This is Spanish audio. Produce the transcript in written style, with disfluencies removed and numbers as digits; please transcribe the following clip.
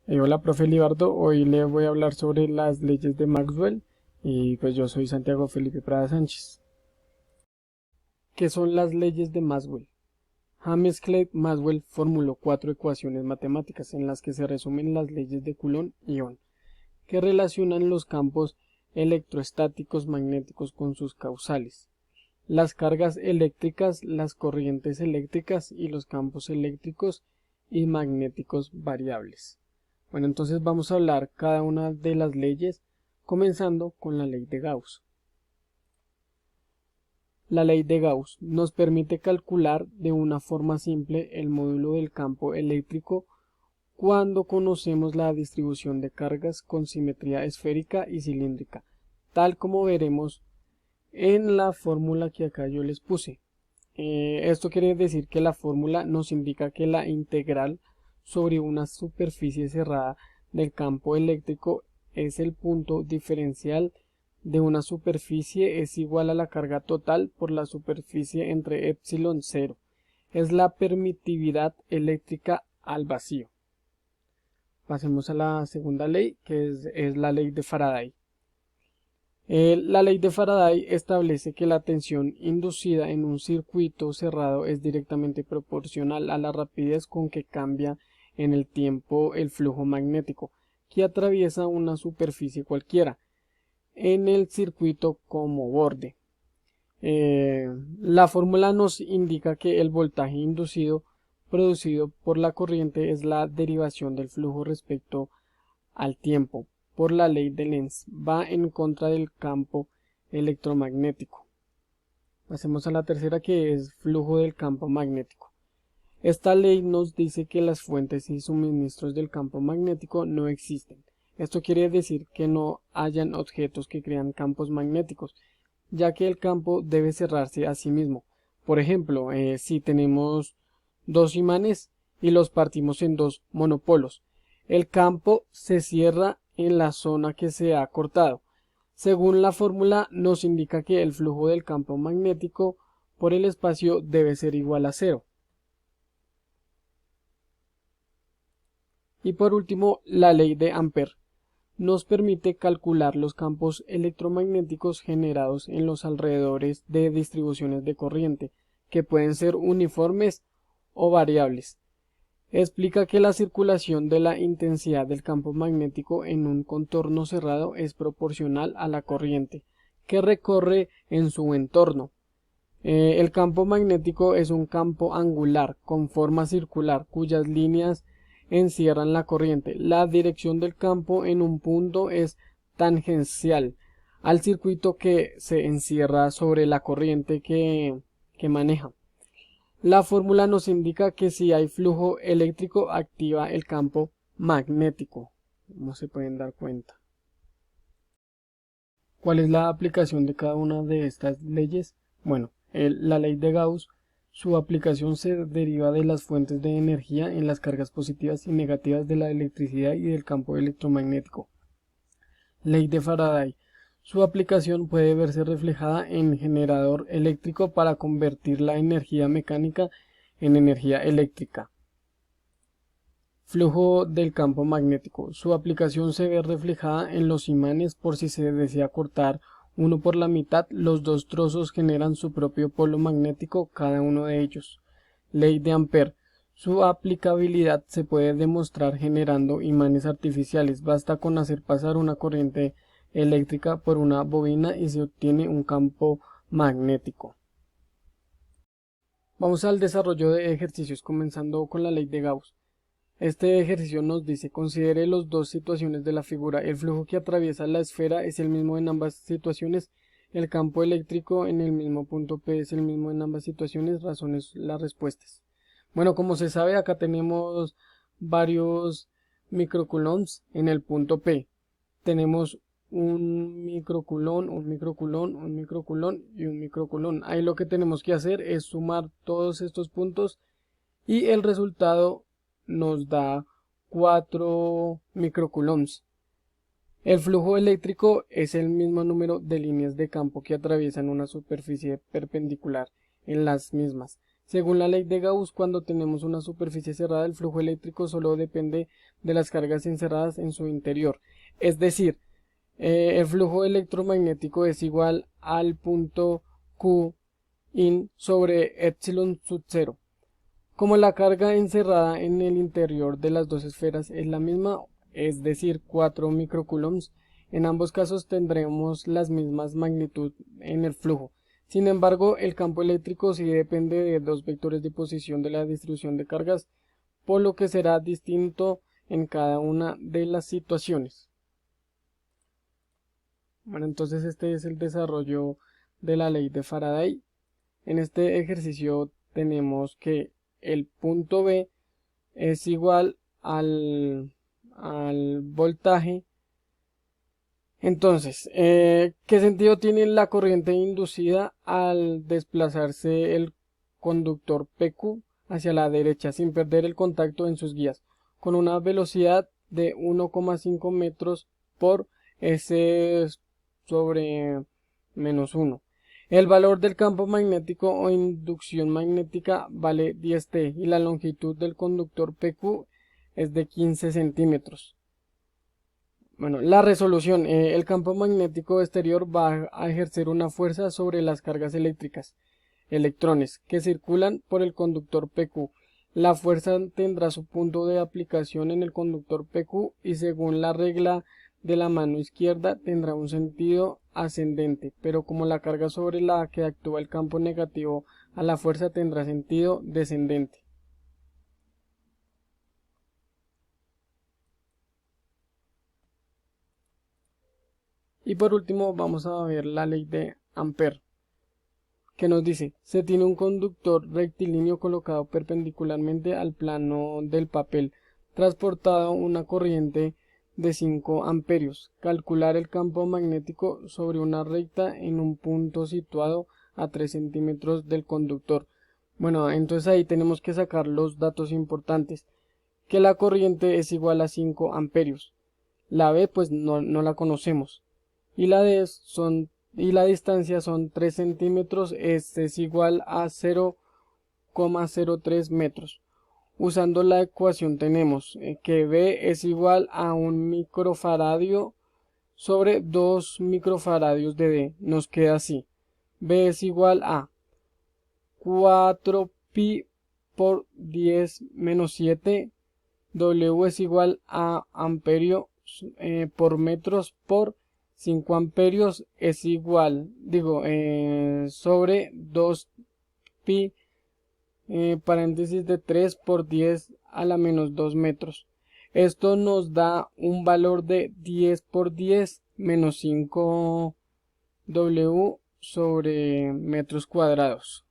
Hola, profe Libardo. Hoy le voy a hablar sobre las leyes de Maxwell y pues yo soy Santiago Felipe Prada Sánchez. ¿Qué son las leyes de Maxwell? James Clerk Maxwell formuló 4 ecuaciones matemáticas en las que se resumen las leyes de Coulomb-Ion, que relacionan los campos electrostáticos magnéticos con sus causales, las cargas eléctricas, las corrientes eléctricas y los campos eléctricos y magnéticos variables. Bueno, entonces vamos a hablar cada una de las leyes, comenzando con la ley de Gauss. La ley de Gauss nos permite calcular de una forma simple el módulo del campo eléctrico cuando conocemos la distribución de cargas con simetría esférica y cilíndrica, tal como veremos en la fórmula que acá yo les puse. Esto quiere decir que la fórmula nos indica que la integral sobre una superficie cerrada del campo eléctrico es el punto diferencial de una superficie es igual a la carga total por la superficie entre epsilon 0. Es la permitividad eléctrica al vacío. Pasemos a la segunda ley, que es la ley de Faraday. La ley de Faraday establece que la tensión inducida en un circuito cerrado es directamente proporcional a la rapidez con que cambia en el tiempo el flujo magnético que atraviesa una superficie cualquiera en el circuito como borde. La fórmula nos indica que el voltaje inducido producido por la corriente es la derivación del flujo respecto al tiempo por la ley de Lenz, va en contra del campo electromagnético. Pasemos a la tercera, que es flujo del campo magnético. Esta ley nos dice que las fuentes y suministros del campo magnético no existen. Esto quiere decir que no hayan objetos que crean campos magnéticos, ya que el campo debe cerrarse a sí mismo. Por ejemplo, si tenemos dos imanes y los partimos en dos monopolos, el campo se cierra en la zona que se ha cortado. Según la fórmula nos indica que el flujo del campo magnético por el espacio debe ser igual a 0. Y por último, la ley de Ampère nos permite calcular los campos electromagnéticos generados en los alrededores de distribuciones de corriente, que pueden ser uniformes o variables. Explica que la circulación de la intensidad del campo magnético en un contorno cerrado es proporcional a la corriente que recorre en su entorno. El campo magnético es un campo angular con forma circular cuyas líneas encierran la corriente. La dirección del campo en un punto es tangencial al circuito que se encierra sobre la corriente que maneja. La fórmula nos indica que si hay flujo eléctrico activa el campo magnético, como se pueden dar cuenta. ¿Cuál es la aplicación de cada una de estas leyes? Bueno, la ley de Gauss, su aplicación se deriva de las fuentes de energía en las cargas positivas y negativas de la electricidad y del campo electromagnético. Ley de Faraday. Su aplicación puede verse reflejada en generador eléctrico para convertir la energía mecánica en energía eléctrica. Flujo del campo magnético. Su aplicación se ve reflejada en los imanes por si se desea cortar uno por la mitad, los dos trozos generan su propio polo magnético cada uno de ellos. Ley de Ampère. Su aplicabilidad se puede demostrar generando imanes artificiales. Basta con hacer pasar una corriente eléctrica por una bobina y se obtiene un campo magnético. Vamos al desarrollo de ejercicios comenzando con la ley de Gauss. Este ejercicio nos dice: considere las dos situaciones de la figura. El flujo que atraviesa la esfera es el mismo en ambas situaciones. El campo eléctrico en el mismo punto P es el mismo en ambas situaciones. Razones las respuestas. Bueno, como se sabe, acá tenemos varios microcoulombs en el punto P. Tenemos un microcoulomb, un microcoulomb, un microcoulomb y un microcoulomb. Ahí lo que tenemos que hacer es sumar todos estos puntos y el resultado nos da 4 microcoulombs. El flujo eléctrico es el mismo número de líneas de campo que atraviesan una superficie perpendicular en las mismas. Según la ley de Gauss, cuando tenemos una superficie cerrada, el flujo eléctrico solo depende de las cargas encerradas en su interior. Es decir, el flujo electromagnético es igual al punto Q in sobre epsilon sub 0. Como la carga encerrada en el interior de las dos esferas es la misma, es decir, 4 microcoulombs, en ambos casos tendremos las mismas magnitud en el flujo. Sin embargo, el campo eléctrico sí depende de dos vectores de posición de la distribución de cargas, por lo que será distinto en cada una de las situaciones. Bueno, entonces este es el desarrollo de la ley de Faraday. En este ejercicio tenemos que el punto B es igual al voltaje. Entonces, ¿qué sentido tiene la corriente inducida al desplazarse el conductor PQ hacia la derecha sin perder el contacto en sus guías, con una velocidad de 1,5 metros por S sobre menos 1? El valor del campo magnético o inducción magnética vale 10T y la longitud del conductor PQ es de 15 centímetros. Bueno, la resolución. El campo magnético exterior va a ejercer una fuerza sobre las cargas eléctricas, electrones, que circulan por el conductor PQ. La fuerza tendrá su punto de aplicación en el conductor PQ y según la regla de la mano izquierda tendrá un sentido ascendente, pero como la carga sobre la que actúa el campo negativo a la fuerza tendrá sentido descendente. Y por último vamos a ver la ley de Ampère, que nos dice: se tiene un conductor rectilíneo colocado perpendicularmente al plano del papel, transportado una corriente de 5 amperios. Calcular el campo magnético sobre una recta en un punto situado a 3 centímetros del conductor. Bueno, entonces ahí tenemos que sacar los datos importantes, que la corriente es igual a 5 amperios. La B pues no la conocemos. Y la distancia son 3 centímetros, este es igual a 0,03 metros. Usando la ecuación tenemos que B es igual a 1 microfaradio sobre 2 microfaradios de D. Nos queda así: B es igual a 4 pi por 10 menos 7, W es igual a amperio por metros por 5 amperios es igual, sobre 2 pi, paréntesis de 3 por 10 a la menos 2 metros. Esto nos da un valor de 10 por 10 menos 5 W sobre metros cuadrados.